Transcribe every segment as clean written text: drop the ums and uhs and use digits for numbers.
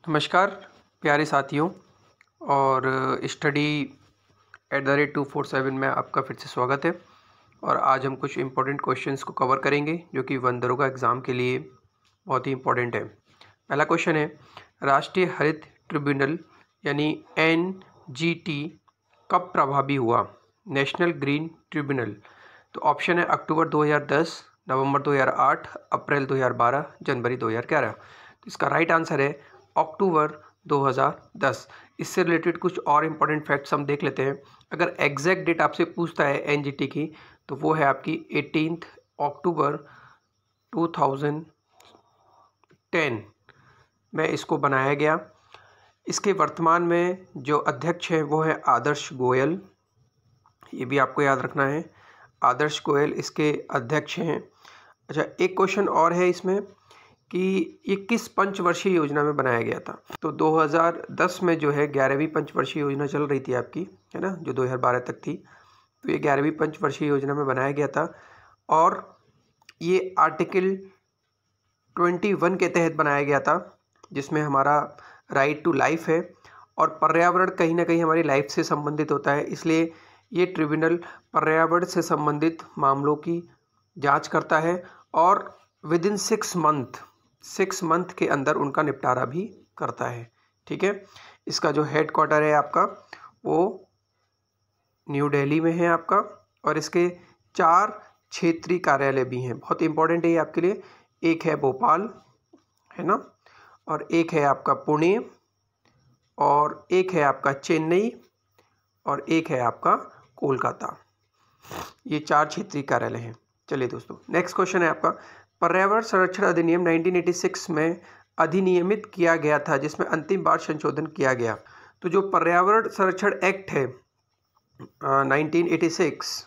नमस्कार प्यारे साथियों और study@247 में आपका फिर से स्वागत है। और आज हम कुछ इम्पोर्टेंट क्वेश्चंस को कवर करेंगे जो कि वन दरोगा एग्ज़ाम के लिए बहुत ही इम्पोर्टेंट है। पहला क्वेश्चन है, राष्ट्रीय हरित ट्रिब्यूनल यानी NGT कब प्रभावी हुआ? National green tribunal. तो ऑप्शन है अक्टूबर 2010, नवंबर 2008, अप्रैल 2012, जनवरी 2011। तो इसका राइट आंसर है अक्टूबर 2010। इससे रिलेटेड कुछ और इम्पोर्टेंट फैक्ट्स हम देख लेते हैं। अगर एग्जैक्ट डेट आपसे पूछता है NGT की तो वो है आपकी 18 अक्टूबर 2010 में इसको बनाया गया। इसके वर्तमान में जो अध्यक्ष हैं वो है आदर्श गोयल, ये भी आपको याद रखना है, आदर्श गोयल इसके अध्यक्ष हैं। अच्छा, एक क्वेश्चन और है इसमें कि ये किस पंचवर्षीय योजना में बनाया गया था? तो 2010 में जो है 11वीं पंचवर्षीय योजना चल रही थी आपकी, है ना, जो 2012 तक थी। तो ये 11वीं पंचवर्षीय योजना में बनाया गया था और ये आर्टिकल 21 के तहत बनाया गया था, जिसमें हमारा राइट टू लाइफ है और पर्यावरण कहीं ना कहीं हमारी लाइफ से संबंधित होता है। इसलिए ये ट्रिब्यूनल पर्यावरण से संबंधित मामलों की जांच करता है और विद इन 6 मंथ के अंदर उनका निपटारा भी करता है। ठीक है, इसका जो हेड क्वार्टर है आपका वो न्यू दिल्ली में है आपका, और इसके 4 क्षेत्रीय कार्यालय भी हैं। बहुत इंपॉर्टेंट है ये आपके लिए। एक है भोपाल, है ना, और एक है आपका पुणे, और एक है आपका चेन्नई, और एक है आपका कोलकाता। ये 4 क्षेत्रीय कार्यालय हैं। चलिए दोस्तों, नेक्स्ट क्वेश्चन है आपका, पर्यावरण संरक्षण अधिनियम 1986 में अधिनियमित किया गया था, जिसमें अंतिम बार संशोधन किया गया। तो जो पर्यावरण संरक्षण एक्ट है 1986,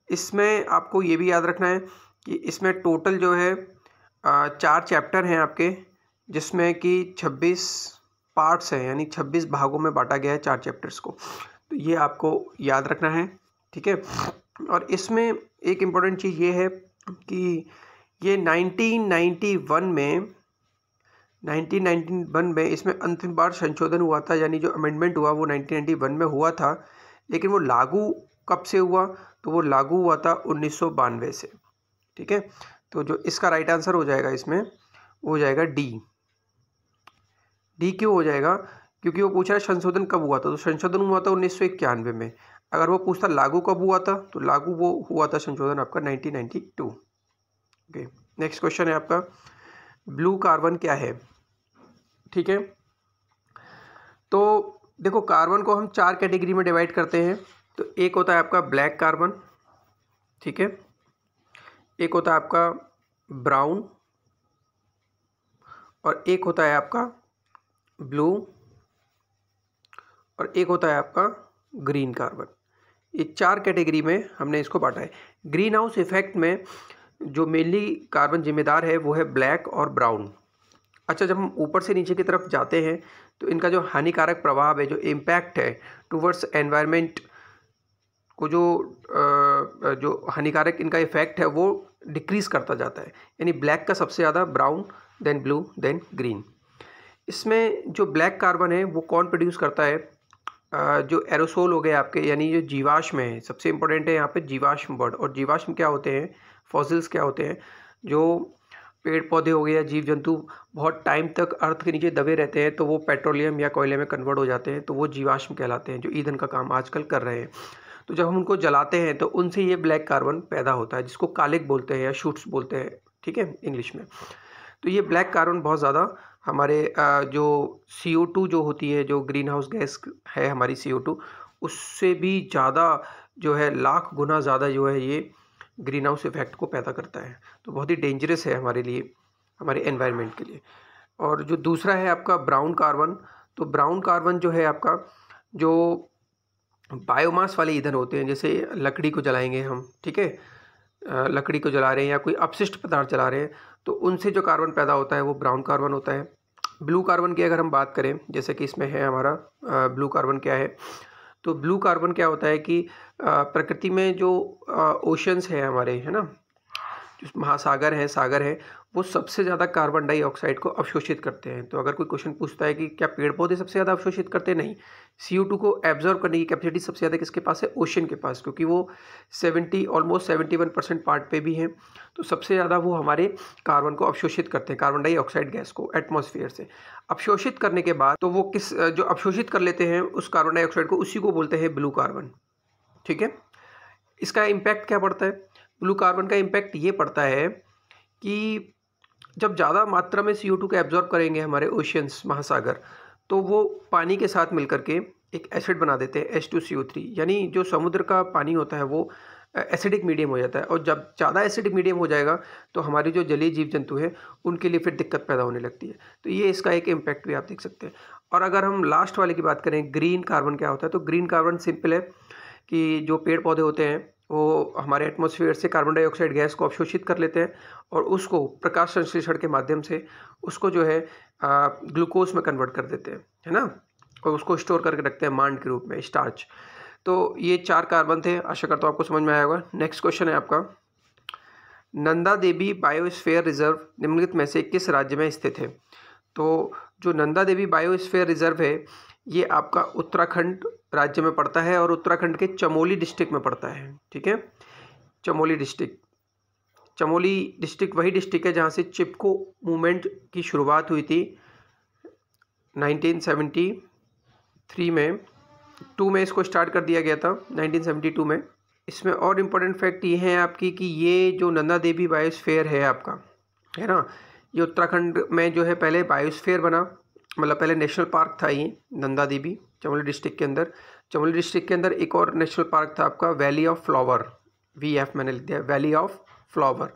इसमें आपको ये भी याद रखना है कि इसमें टोटल जो है 4 चैप्टर हैं आपके, जिसमें कि 26 पार्ट्स हैं, यानी 26 भागों में बांटा गया है 4 चैप्टर्स को। तो ये आपको याद रखना है। ठीक है, और इसमें एक इम्पॉर्टेंट चीज़ ये है कि ये 1991 में इसमें अंतिम बार संशोधन हुआ था, यानी जो अमेंडमेंट हुआ वो 1991 में हुआ था। लेकिन वो लागू कब से हुआ? तो वो लागू हुआ था 1992 से। ठीक है, तो जो इसका राइट आंसर हो जाएगा इसमें वो हो जाएगा डी। क्यों हो जाएगा? क्योंकि वो पूछ रहा है संशोधन कब हुआ था, तो संशोधन हुआ था 1991 में। अगर वो पूछता लागू कब हुआ था, तो लागू वो हुआ था संशोधन आपका 1992। ओके, नेक्स्ट क्वेश्चन है आपका, ब्लू कार्बन क्या है? ठीक है, तो देखो कार्बन को हम 4 कैटेगरी में डिवाइड करते हैं। तो एक होता है आपका ब्लैक कार्बन, ठीक है, एक होता है आपका ब्राउन, और एक होता है आपका ब्लू, और एक होता है आपका ग्रीन कार्बन। ये 4 कैटेगरी में हमने इसको बांटा है। ग्रीन हाउस इफेक्ट में जो मेनली कार्बन जिम्मेदार है वो है ब्लैक और ब्राउन। अच्छा, जब हम ऊपर से नीचे की तरफ जाते हैं तो इनका जो हानिकारक प्रभाव है, जो इम्पैक्ट है टुवर्ड्स एनवायरनमेंट को, जो हानिकारक इनका इफेक्ट है वो डिक्रीज़ करता जाता है। यानी ब्लैक का सबसे ज़्यादा, brown, then blue, then green. इसमें जो ब्लैक कार्बन है वो कौन प्रोड्यूस करता है? जो एरोसोल हो गए आपके, यानी जो जीवाश्म है, सबसे इंपॉर्टेंट है यहाँ पे जीवाश्म वर्ड। और जीवाश्म क्या होते हैं? फॉसिल्स क्या होते हैं? जो पेड़ पौधे हो गए या जीव जंतु बहुत टाइम तक अर्थ के नीचे दबे रहते हैं, तो वो पेट्रोलियम या कोयले में कन्वर्ट हो जाते हैं, तो वो जीवाश्म कहलाते हैं, जो ईंधन का काम आजकल कर रहे हैं। तो जब हम उनको जलाते हैं तो उनसे ये ब्लैक कार्बन पैदा होता है, जिसको कालिक बोलते हैं या शूट्स बोलते हैं, ठीक है, इंग्लिश में। तो ये ब्लैक कार्बन बहुत ज़्यादा हमारे जो CO2 जो होती है, जो ग्रीन हाउस गैस है हमारी CO2, उससे भी ज़्यादा जो है, लाख गुना ज़्यादा जो है ये ग्रीन हाउस इफेक्ट को पैदा करता है। तो बहुत ही डेंजरस है हमारे लिए, हमारे एनवायरनमेंट के लिए। और जो दूसरा है आपका ब्राउन कार्बन, तो ब्राउन कार्बन जो है आपका, जो बायोमास वाले ईंधन होते हैं, जैसे लकड़ी को जलाएंगे हम, ठीक है, लकड़ी को जला रहे हैं या कोई अपशिष्ट पदार्थ जला रहे हैं, तो उनसे जो कार्बन पैदा होता है वो ब्राउन कार्बन होता है। ब्लू कार्बन की अगर हम बात करें, जैसे कि इसमें है हमारा ब्लू कार्बन क्या है, तो ब्लू कार्बन क्या होता है कि प्रकृति में जो ओशंस है हमारे, है ना, जो महासागर हैं, सागर है, वो सबसे ज़्यादा कार्बन डाइऑक्साइड को अवशोषित करते हैं। तो अगर कोई क्वेश्चन पूछता है कि क्या पेड़ पौधे सबसे ज़्यादा अवशोषित करते हैं, नहीं, CO2 को एब्जॉर्ब करने की कैपेसिटी सबसे ज़्यादा किसके पास है, ओशन के पास, क्योंकि वो ऑलमोस्ट 71% पार्ट पे भी हैं। तो सबसे ज़्यादा वो हमारे कार्बन को अवशोषित करते हैं, कार्बन डाइऑक्साइड गैस को एटमॉस्फेयर से अवशोषित करने के बाद, तो वो जो अवशोषित कर लेते हैं उस कार्बन डाइऑक्साइड को, उसी को बोलते हैं ब्लू कार्बन। ठीक है, इसका इम्पैक्ट क्या पड़ता है, ब्लू कार्बन का इम्पैक्ट ये पड़ता है कि जब ज़्यादा मात्रा में CO2 को एब्जॉर्ब करेंगे हमारे ओशियंस, महासागर, तो वो पानी के साथ मिलकर के एक एसिड बना देते हैं, H2CO3, यानी जो समुद्र का पानी होता है वो एसिडिक मीडियम हो जाता है। और जब ज़्यादा एसिडिक मीडियम हो जाएगा तो हमारी जो जलीय जीव जंतु है उनके लिए फिर दिक्कत पैदा होने लगती है। तो ये इसका एक इम्पैक्ट भी आप देख सकते हैं। और अगर हम लास्ट वाले की बात करें, ग्रीन कार्बन क्या होता है, तो ग्रीन कार्बन सिंपल है कि जो पेड़ पौधे होते हैं वो हमारे एटमॉस्फेयर से कार्बन डाइऑक्साइड गैस को अवशोषित कर लेते हैं और उसको प्रकाश संश्लेषण के माध्यम से उसको जो है ग्लूकोज में कन्वर्ट कर देते हैं, है ना, और उसको स्टोर करके रखते हैं मांड के रूप में, स्टार्च। तो ये 4 कार्बन थे, आशा करता हूँ आपको समझ में आया होगा। नेक्स्ट क्वेश्चन है आपका, नंदा देवी बायोस्फीयर रिजर्व निम्नलिखित में से किस राज्य में स्थित है। तो जो नंदा देवी बायोस्फीयर रिजर्व है ये आपका उत्तराखंड राज्य में पड़ता है और उत्तराखंड के चमोली डिस्ट्रिक्ट में पड़ता है। ठीक है, चमोली डिस्ट्रिक्ट वही डिस्ट्रिक्ट है जहाँ से चिपको मूवमेंट की शुरुआत हुई थी 1973 में, 2 में इसको स्टार्ट कर दिया गया था 1972 में। इसमें और इम्पोर्टेंट फैक्ट ये है आपकी कि ये जो नंदा देवी बायोस्फीयर है आपका, है ना, ये उत्तराखंड में जो है पहले बायोस्फीयर बना, मतलब पहले नेशनल पार्क था ये नंदा देवी चमोली डिस्ट्रिक्ट के अंदर। चमोली डिस्ट्रिक्ट के अंदर एक और नेशनल पार्क था आपका वैली ऑफ फ्लावर, VF मैंने लिख दिया, वैली ऑफ फ्लावर।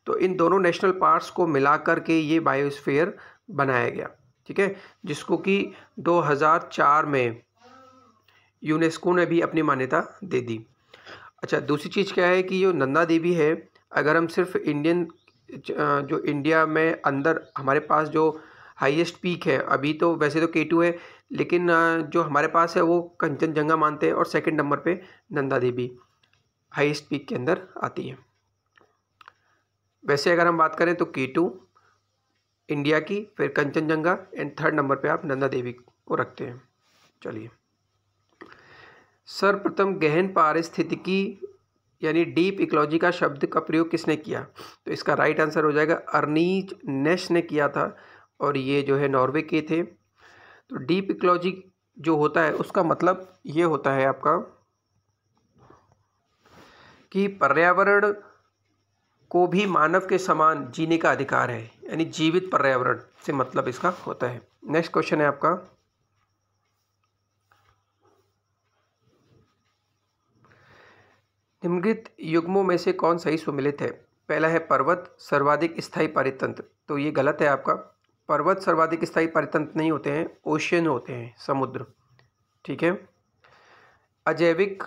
तो इन दोनों नेशनल पार्क्स को मिला करके ये बायोस्फीयर बनाया गया। ठीक है, जिसको कि 2004 में यूनेस्को ने भी अपनी मान्यता दे दी। अच्छा, दूसरी चीज़ क्या है कि जो नंदा देवी है, अगर हम सिर्फ जो इंडिया में अंदर हमारे पास जो हाईएस्ट पीक है, अभी तो वैसे तो K2 है, लेकिन जो हमारे पास है वो कंचनजंगा मानते हैं और सेकंड नंबर पे नंदा देवी हाईएस्ट पीक के अंदर आती है। वैसे अगर हम बात करें तो K2 इंडिया की, फिर कंचनजंगा एंड थर्ड नंबर पे आप नंदा देवी को रखते हैं। चलिए, सर्वप्रथम गहन पारिस्थितिकी यानी डीप इकोलॉजी का शब्द का प्रयोग किसने किया। तो इसका राइट आंसर हो जाएगा अर्नीज नेश ने किया था और ये जो है नॉर्वे के थे। तो डीप इकोलॉजी जो होता है उसका मतलब ये होता है आपका कि पर्यावरण को भी मानव के समान जीने का अधिकार है, यानी जीवित पर्यावरण से मतलब इसका होता है। नेक्स्ट क्वेश्चन है आपका, निम्नलिखित युग्मों में से कौन सही सुमेलित है। पहला है पर्वत सर्वाधिक स्थायी पारितंत्र, तो ये गलत है आपका। पर्वत सर्वाधिक स्थायी पारितंत्र नहीं होते हैं, ओशियन होते हैं, समुद्र। ठीक है, अजैविक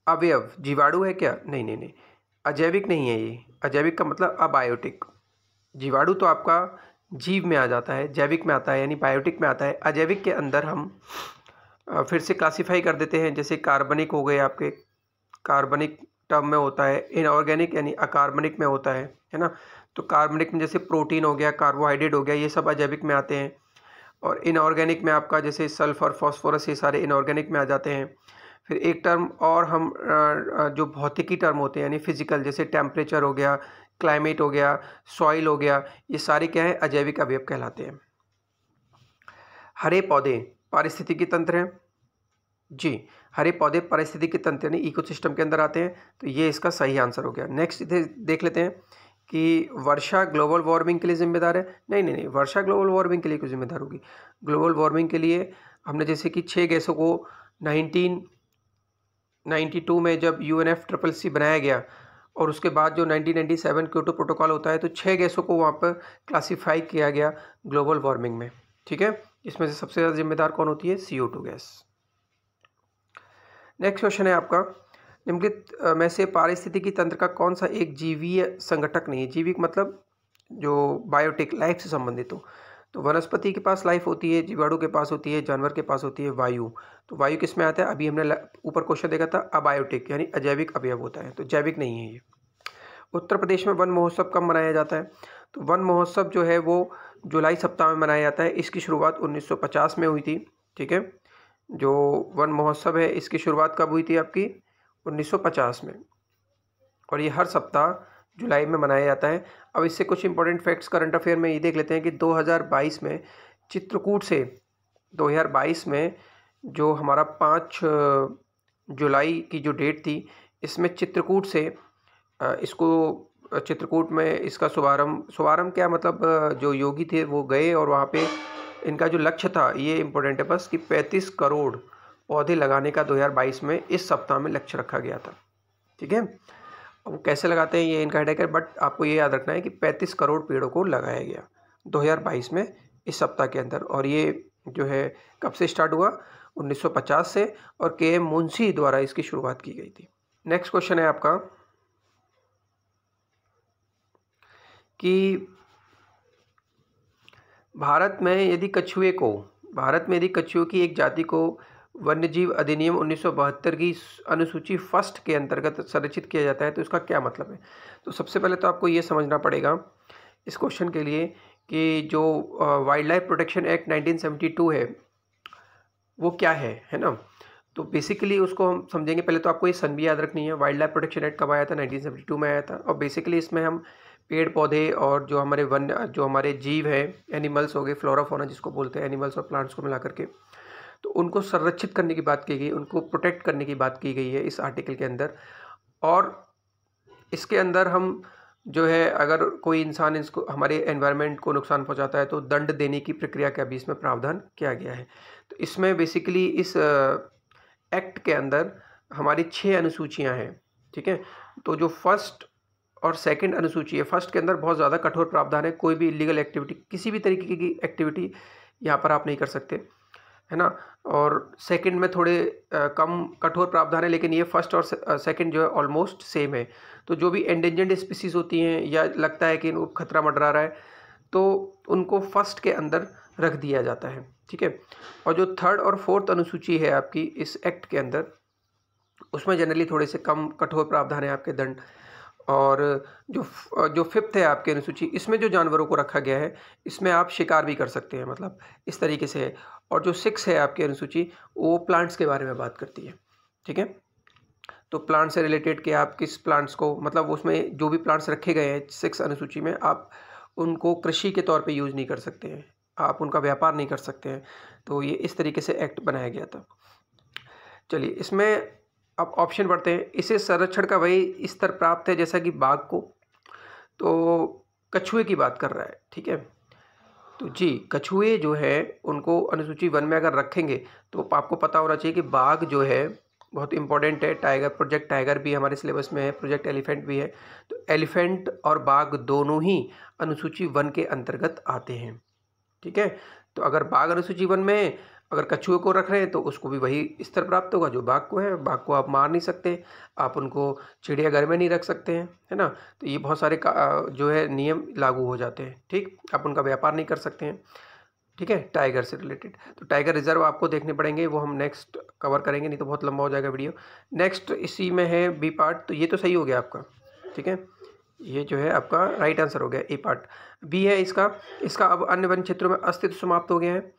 अवयव जीवाणु है क्या, नहीं नहीं नहीं, अजैविक नहीं है ये। अजैविक का मतलब अबायोटिक। जीवाणु तो आपका जीव में आ जाता है, जैविक में आता है, यानी बायोटिक में आता है। अजैविक के अंदर हम फिर से क्लासिफाई कर देते हैं, जैसे कार्बनिक हो गए आपके, कार्बनिक टर्म में होता है, इनऑर्गेनिक यानी अकार्बनिक में होता है ना। तो कार्बनिक में जैसे प्रोटीन हो गया, कार्बोहाइड्रेट हो गया, ये सब अजैविक में आते हैं। और इनऑर्गेनिक में आपका जैसे सल्फर, फॉस्फोरस, ये सारे इनऑर्गेनिक में आ जाते हैं। फिर एक टर्म और हम जो भौतिकी टर्म होते हैं यानी फिजिकल, जैसे टेम्परेचर हो गया, क्लाइमेट हो गया, सॉइल हो गया, ये सारे क्या है, अजैविक अवयव कहलाते हैं। हरे पौधे पारिस्थितिकी तंत्र हैं जी, हरे पौधे पारिस्थितिकी तंत्र यानी इकोसिस्टम के अंदर आते हैं। तो ये इसका सही आंसर हो गया। नेक्स्ट देख लेते हैं कि वर्षा ग्लोबल वार्मिंग के लिए जिम्मेदार है। नहीं नहीं नहीं, वर्षा ग्लोबल वार्मिंग के लिए क्यों जिम्मेदार होगी। ग्लोबल वार्मिंग के लिए हमने जैसे कि 6 गैसों को 1992 में जब UNFCCC बनाया गया और उसके बाद जो 1997 क्योटो प्रोटोकॉल होता है, तो 6 गैसों को वहाँ पर क्लासीफाई किया गया ग्लोबल वार्मिंग में। ठीक है, इसमें से सबसे ज़्यादा जिम्मेदार कौन होती है, CO2 गैस। नेक्स्ट क्वेश्चन है आपका, निम्नलिखित में से पारिस्थितिकी तंत्र का कौन सा एक जीवीय संगठक नहीं है। जीविक मतलब जो बायोटिक, लाइफ से संबंधित हो। तो वनस्पति के पास लाइफ होती है, जीवाणु के पास होती है, जानवर के पास होती है वायु। तो वायु किस में आता है, अभी हमने ऊपर क्वेश्चन देखा था, अबायोटिक यानी अजैविक अवयव होता है, तो जैविक नहीं है ये। उत्तर प्रदेश में वन महोत्सव कब मनाया जाता है? तो वन महोत्सव जो है वो जुलाई सप्ताह में मनाया जाता है। इसकी शुरुआत 1950 में हुई थी। ठीक है, जो वन महोत्सव है इसकी शुरुआत कब हुई थी आपकी? 1950 में, और ये हर सप्ताह जुलाई में मनाया जाता है। अब इससे कुछ इंपॉर्टेंट फैक्ट्स करंट अफेयर में ये देख लेते हैं कि 2022 में चित्रकूट से 2022 में जो हमारा 5 जुलाई की जो डेट थी, इसमें चित्रकूट से इसको चित्रकूट में इसका शुभारंभ क्या मतलब जो योगी थे वो गए और वहाँ पे इनका जो लक्ष्य था, ये इम्पोर्टेंट है बस, कि 35 करोड़ पौधे लगाने का 2022 में इस सप्ताह में लक्ष्य रखा गया था। ठीक है, अब वो कैसे लगाते हैं ये इनका हेडेक है, बट आपको ये याद रखना है कि 35 करोड़ पेड़ों को लगाया गया 2022 में इस सप्ताह के अंदर। और ये जो है कब से स्टार्ट हुआ? 1950 से, और के एम मुंशी द्वारा इसकी शुरुआत की गई थी। नेक्स्ट क्वेश्चन है आपका कि भारत में यदि कछुए की एक जाति को वन्यजीव अधिनियम 1972 की अनुसूची फर्स्ट के अंतर्गत संरक्षित किया जाता है तो इसका क्या मतलब है? तो सबसे पहले तो आपको ये समझना पड़ेगा इस क्वेश्चन के लिए कि जो वाइल्ड लाइफ प्रोटेक्शन एक्ट 1972 है वो क्या है ना। तो बेसिकली उसको हम समझेंगे। पहले तो आपको ये सन भी याद रखनी है। वाइल्ड लाइफ प्रोटेक्शन एक्ट कब आया था? 1972 में आया था। और बेसिकली इसमें हम पेड़ पौधे और जो हमारे जीव हैं, एनिमल्स हो गए, फ्लोरा फौना जिसको बोलते हैं, एनिमल्स और प्लांट्स को मिला करके, तो उनको संरक्षित करने की बात की गई, उनको प्रोटेक्ट करने की बात की गई है इस आर्टिकल के अंदर। और इसके अंदर हम जो है अगर कोई इंसान इसको हमारे एनवायरनमेंट को नुकसान पहुंचाता है तो दंड देने की प्रक्रिया का भी इसमें प्रावधान किया गया है। तो इसमें बेसिकली इस एक्ट के अंदर हमारी 6 अनुसूचियां हैं। ठीक है, तो जो फर्स्ट और सेकंड अनुसूची है, फर्स्ट के अंदर बहुत ज़्यादा कठोर प्रावधान है। कोई भी इलीगल एक्टिविटी, किसी भी तरीके की एक्टिविटी यहाँ पर आप नहीं कर सकते, है ना। और सेकंड में थोड़े कम कठोर प्रावधान है, लेकिन ये फर्स्ट और सेकंड जो है ऑलमोस्ट सेम है। तो जो भी एंडेंजर्ड स्पीसीज होती हैं या लगता है कि इनको खतरा मंडरा रहा है तो उनको फर्स्ट के अंदर रख दिया जाता है। ठीक है, और जो थर्ड और फोर्थ अनुसूची है आपकी इस एक्ट के अंदर, उसमें जनरली थोड़े से कम कठोर प्रावधान है आपके दंड। और जो फिफ्थ है आपकी अनुसूची, इसमें जो जानवरों को रखा गया है इसमें आप शिकार भी कर सकते हैं, मतलब इस तरीके से है। और जो 6 है आपकी अनुसूची, वो प्लांट्स के बारे में बात करती है। ठीक है, तो प्लांट से रिलेटेड कि आप किस प्लांट्स को, मतलब उसमें जो भी प्लांट्स रखे गए हैं 6 अनुसूची में, आप उनको कृषि के तौर पे यूज़ नहीं कर सकते हैं, आप उनका व्यापार नहीं कर सकते हैं। तो ये इस तरीके से एक्ट बनाया गया था। चलिए इसमें अब ऑप्शन पढ़ते हैं। इसे संरक्षण का वही स्तर प्राप्त है जैसा कि बाघ को, तो कछुए की बात कर रहा है। ठीक है, तो जी कछुए जो है उनको अनुसूची 1 में अगर रखेंगे तो आपको पता होना चाहिए कि बाघ जो है बहुत इंपॉर्टेंट है। टाइगर, प्रोजेक्ट टाइगर भी हमारे सिलेबस में है, प्रोजेक्ट एलिफेंट भी है। तो एलिफेंट और बाघ दोनों ही अनुसूची 1 के अंतर्गत आते हैं। ठीक है, तो अगर बाघ अनुसूची 1 में अगर कछुए को रख रहे हैं तो उसको भी वही स्तर प्राप्त होगा जो बाघ को है। बाघ को आप मार नहीं सकते, आप उनको चिड़ियाघर में नहीं रख सकते हैं, है ना। तो ये बहुत सारे जो है नियम लागू हो जाते हैं। ठीक, आप उनका व्यापार नहीं कर सकते हैं। ठीक है, टाइगर से रिलेटेड तो टाइगर रिजर्व आपको देखने पड़ेंगे, वो हम नेक्स्ट कवर करेंगे, नहीं तो बहुत लंबा हो जाएगा वीडियो। नेक्स्ट इसी में है बी पार्ट, तो ये तो सही हो गया आपका। ठीक है, ये जो है आपका राइट आंसर हो गया। ए पार्ट बी है इसका अब अन्य वन क्षेत्रों में अस्तित्व समाप्त हो गया है,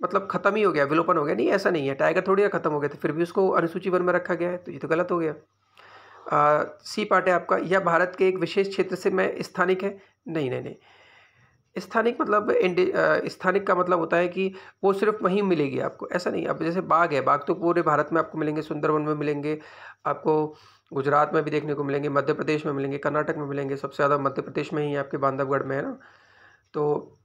मतलब खत्म ही हो गया, विलोपन हो गया। नहीं, ऐसा नहीं है, टाइगर थोड़ी ना खत्म हो गया, तो फिर भी उसको अनुसूची 1 में रखा गया है, तो ये तो गलत हो गया। सी पार्ट है आपका, यह भारत के एक विशेष क्षेत्र से में स्थानिक है। नहीं, स्थानिक मतलब स्थानिक का मतलब होता है कि वो सिर्फ वहीं मिलेगी आपको, ऐसा नहीं। अब जैसे बाघ है, बाघ तो पूरे भारत में आपको मिलेंगे, सुंदरवन में मिलेंगे, आपको गुजरात में भी देखने को मिलेंगे, मध्य प्रदेश में मिलेंगे, कर्नाटक में मिलेंगे। सबसे ज़्यादा मध्य प्रदेश में ही आपके बांधवगढ़ में है ना। तो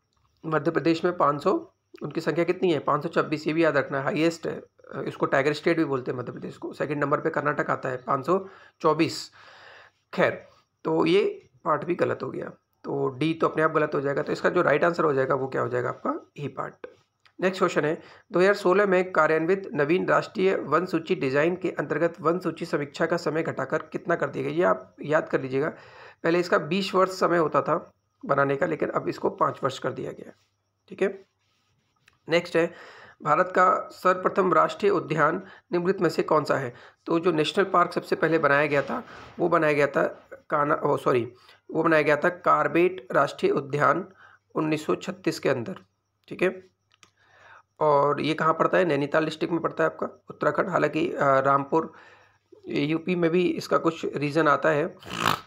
मध्य प्रदेश में 500, उनकी संख्या कितनी है? 526, ये भी याद रखना है, हाईएस्ट है। इसको टाइगर स्टेट भी बोलते हैं मध्य प्रदेश को। सेकंड नंबर पे कर्नाटक आता है 524। खैर, तो ये पार्ट भी गलत हो गया, तो डी तो अपने आप गलत हो जाएगा। तो इसका जो राइट आंसर हो जाएगा वो क्या हो जाएगा आपका? ए पार्ट। नेक्स्ट क्वेश्चन है 2016 में कार्यान्वित नवीन राष्ट्रीय वन सूची डिजाइन के अंतर्गत वन सूची समीक्षा का समय घटाकर कितना कर दिया गया? ये आप याद कर लीजिएगा। पहले इसका 20 वर्ष समय होता था बनाने का, लेकिन अब इसको 5 वर्ष कर दिया गया। ठीक है, नेक्स्ट है भारत का सर्वप्रथम राष्ट्रीय उद्यान निम्नलिखित में से कौन सा है? तो जो नेशनल पार्क सबसे पहले बनाया गया था वो बनाया गया था वो बनाया गया था कार्बेट राष्ट्रीय उद्यान 1936 के अंदर। ठीक है, और ये कहाँ पड़ता है? नैनीताल डिस्ट्रिक्ट में पड़ता है आपका, उत्तराखंड। हालांकि रामपुर यूपी में भी इसका कुछ रीजन आता है,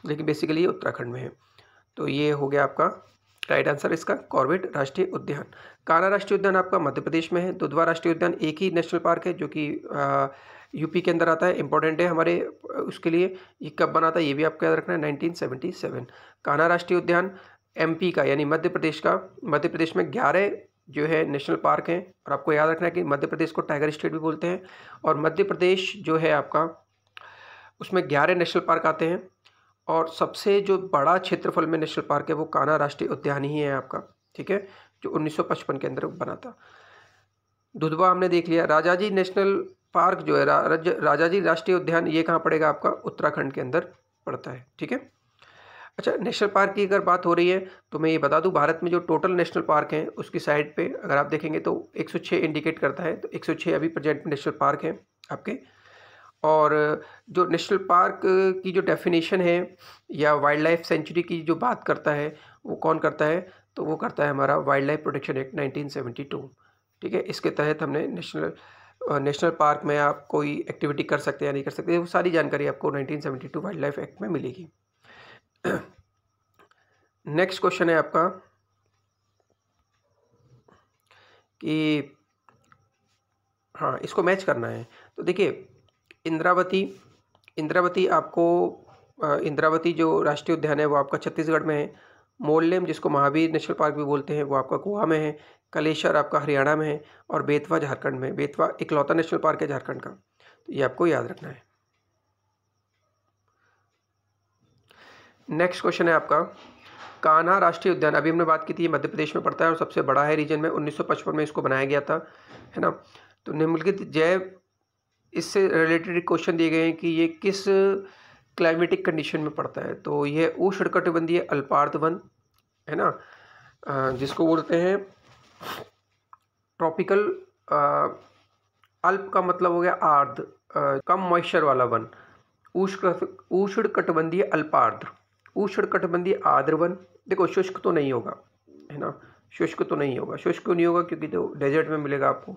लेकिन बेसिकली ये उत्तराखंड में है। तो ये हो गया आपका राइट आंसर इसका, कॉर्बेट राष्ट्रीय उद्यान। कान्हा राष्ट्रीय उद्यान आपका मध्य प्रदेश में है। दुधवा राष्ट्रीय उद्यान एक ही नेशनल पार्क है जो कि यूपी के अंदर आता है, इंपॉर्टेंट है हमारे उसके लिए। ये कब बना था ये भी आपको याद रखना है, 1977। कान्हा राष्ट्रीय उद्यान एमपी का यानी मध्य प्रदेश का, मध्य प्रदेश में 11 जो है नेशनल पार्क हैं। और आपको याद रखना है कि मध्य प्रदेश को टाइगर स्टेट भी बोलते हैं, और मध्य प्रदेश जो है आपका उसमें 11 नेशनल पार्क आते हैं, और सबसे जो बड़ा क्षेत्रफल में नेशनल पार्क है वो कान्हा राष्ट्रीय उद्यान ही है आपका। ठीक है, जो 1955 के अंदर बना था। दुधवा हमने देख लिया। राजाजी नेशनल पार्क जो है राजाजी राष्ट्रीय उद्यान, ये कहाँ पड़ेगा आपका? उत्तराखंड के अंदर पड़ता है। ठीक है, अच्छा नेशनल पार्क की अगर बात हो रही है तो मैं ये बता दूं, भारत में जो टोटल नेशनल पार्क हैं उसकी साइड पे अगर आप देखेंगे तो 106 इंडिकेट करता है। तो 106 अभी प्रेजेंट में नेशनल पार्क हैं आपके। और जो नेशनल पार्क की जो डेफिनेशन है या वाइल्ड लाइफ सेंचुरी की जो बात करता है वो कौन करता है? तो वो करता है हमारा वाइल्ड लाइफ प्रोटेक्शन एक्ट 1972। ठीक है, इसके तहत हमने नेशनल पार्क में आप कोई एक्टिविटी कर सकते हैं या नहीं कर सकते, वो सारी जानकारी आपको 1972 वाइल्ड लाइफ एक्ट में मिलेगी। नेक्स्ट क्वेश्चन है आपका कि हाँ इसको मैच करना है। तो देखिए इंद्रावती आपको इंद्रावती जो राष्ट्रीय उद्यान है वो आपका छत्तीसगढ़ में है। मोरलेम जिसको महावीर नेशनल पार्क भी बोलते हैं वो आपका गोवा में है। कलेश्वर आपका हरियाणा में है, और बेतवा झारखंड में। बेतवा इकलौता नेशनल पार्क है झारखंड का, तो ये आपको याद रखना है। नेक्स्ट क्वेश्चन है आपका कान्हा राष्ट्रीय उद्यान, अभी हमने बात की थी, मध्य प्रदेश में पड़ता है और सबसे बड़ा है रीजन में। 1955 में इसको बनाया गया था, है ना। तो निम्नलिखित जैव इससे रिलेटेड क्वेश्चन दिए गए हैं कि ये किस क्लाइमेटिक कंडीशन में पड़ता है। तो ये उष्णकटिबंधीय अल्पार्ध वन है ना, जिसको बोलते हैं ट्रॉपिकल। अल्प का मतलब हो गया आर्द्र, कम मॉइस्चर वाला वन। उष्णकटिबंधीय अल्पार्द्र, उष्णकटिबंधीय आर्द्र वन। देखो शुष्क तो नहीं होगा, है ना, शुष्क तो नहीं होगा। शुष्क नहीं होगा क्योंकि तो डेजर्ट में मिलेगा आपको।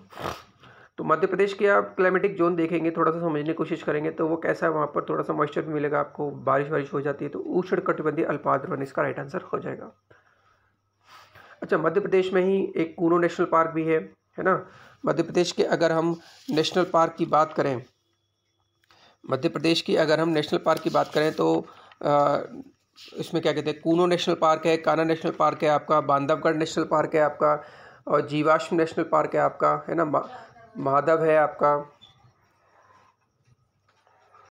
तो मध्य प्रदेश के आप क्लाइमेटिक जोन देखेंगे, थोड़ा सा समझने की कोशिश करेंगे तो वो कैसा है, वहाँ पर थोड़ा सा मॉइस्चर भी मिलेगा आपको, बारिश हो जाती है। तो उष्णकटिबंधीय अल्पार्द्र वन इसका राइट आंसर हो जाएगा। अच्छा मध्य प्रदेश में ही एक कूनो नेशनल पार्क भी है ना। मध्य प्रदेश के अगर हम नेशनल पार्क की बात करें, मध्य प्रदेश की अगर हम नेशनल पार्क की बात करें तो इसमें क्या कहते हैं, कूनो नेशनल पार्क है, कान्हा नेशनल पार्क है आपका, बांधवगढ़ नेशनल पार्क है आपका, और जीवाश्म नेशनल पार्क है आपका, है ना, माधव है आपका,